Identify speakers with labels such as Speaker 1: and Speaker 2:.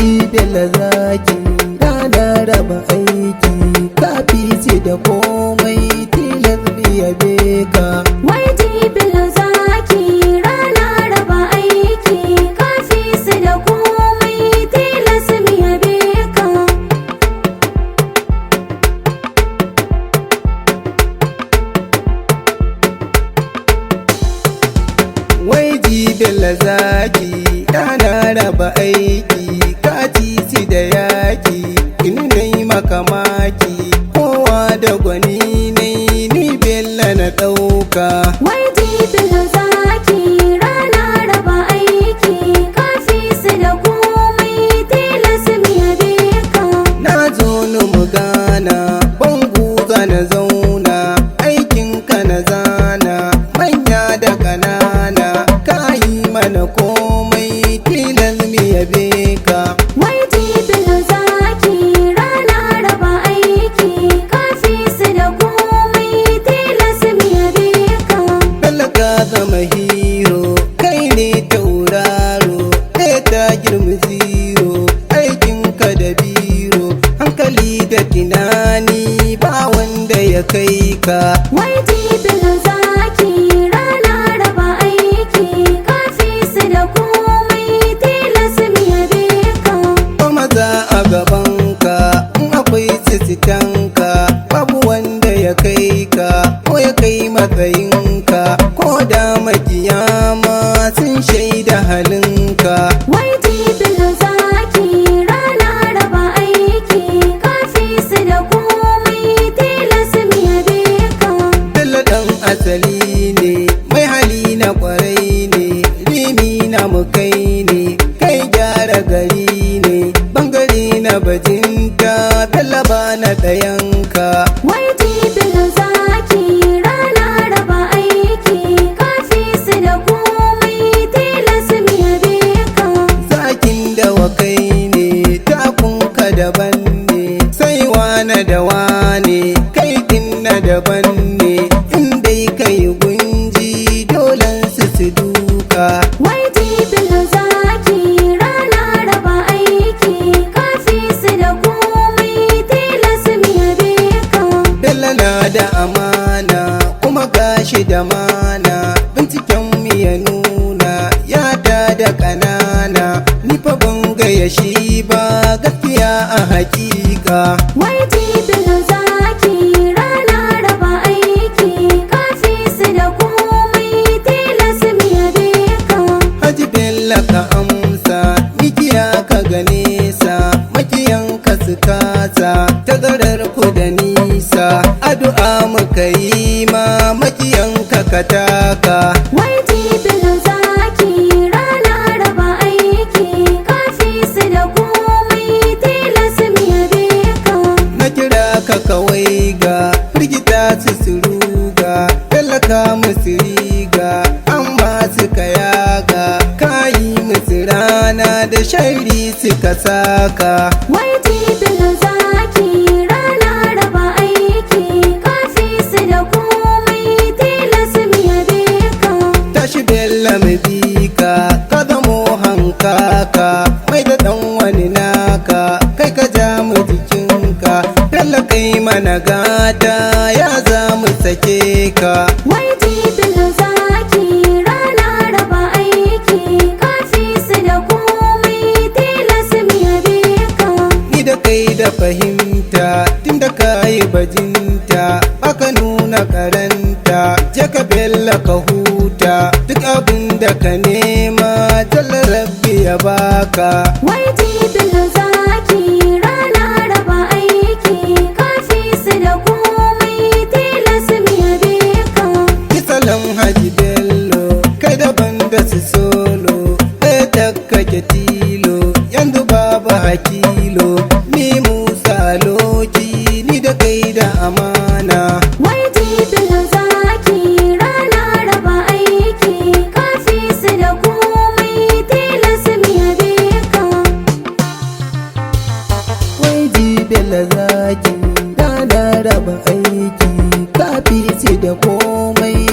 Speaker 1: Bello zaki rana raba aiki kafi ce da komai tilar biya beka.
Speaker 2: Bello zaki rana raba aiki kafi su da komai tilas biya beka.
Speaker 1: Bello zaki rana raba aiki kaci si da yaki in nai makamaki kowa da gwani nai ni Bello na ɗauka.
Speaker 2: Bello zaki rana raba aiki kafi su da komai tilas biya beka.
Speaker 1: Na zo ni mu gana bangu na zauna aikinka na zana manya da ƙanana kayi mana komai tilas mi yabe ka.
Speaker 2: Bello zaki rana raba aiki kafi su da komai tilas biya beka.
Speaker 1: Bello ka zama hero kai ne tauraro ɗaya ta girma zero aikinka da biro hankali da tunani ba wanda ya kai ka.
Speaker 2: Bello zaki rana raba aiki kafi su da komai tilas biya beka.
Speaker 1: Maza a gabanka in akwai sisitanka babu wanda ya kai ka ko ya kai matsayinka ko da makiyama sun shaida halinka.
Speaker 2: Bello zaki rana raba aiki kafi su da komai tilas biya beka.
Speaker 1: Bello ɗan asali ne mai hali na kwarai ne rimi na mukai ne kai gyara gari ne bangare na bajinta Bello ba na ɗayanka.
Speaker 2: Bello zaki rana raba aiki kafi su da komai tilas biya beka.
Speaker 1: Zakin da wakai ne takunka daban ne sai wane da wane kai na daban ne in dai kai gunji dolan su duka.
Speaker 2: Bello zaki rana raba aiki kafi su da komai tilas biya beka.
Speaker 1: Bello na da amana kuma gashi da mana binciken mu ya nuna ya da ƙanana ni fa ban gaya shi ba gaskiya a hakika.
Speaker 2: Bello zaki rana raba aiki kafi su da komai tilas biya beka.
Speaker 1: Haji Bello ka amsa mikiya ka gane sa makiyanka su kasa tagarar ku da nisa addu'a muka yi ma makiyanka ka taka.
Speaker 2: Bello zaki rana raba aiki kafi su da komai tilas biya beka.
Speaker 1: Na kira ka kawai ga firgita su ruga talaka musu riga an ba su kayaga kayi musu rana da shari suka saka.
Speaker 2: Bello zaki rana raba aiki kafi su da komai tilas biya beka.
Speaker 1: Tashi Bello mu bika ka zamo hankaka mai da ɗan wani naka kai ka ja mu jikinka Bello kai mana gata ya za mu sake ka.
Speaker 2: Bello zaki rana raba aiki kafi su da komai tilas biya beka.
Speaker 1: Ni da kai da fahimta tunda ka yi bajinta aka nuna karanta je ka Bello ka huta duk abin da ka nema jalla rabbi ya baka.
Speaker 2: Bello zaki rana raba aiki kafi su da komai tilas biya beka.
Speaker 1: Kisalan Haji Bello kai daban da su solo ɗaya takkake tilo yanzu babu hakilo ni Musa Loki ni da kai da amana.
Speaker 2: Bello zaki rana raba aiki kafi su da komai tilas biya beka.
Speaker 1: Bello zaki rana raba aiki kafi ce da komai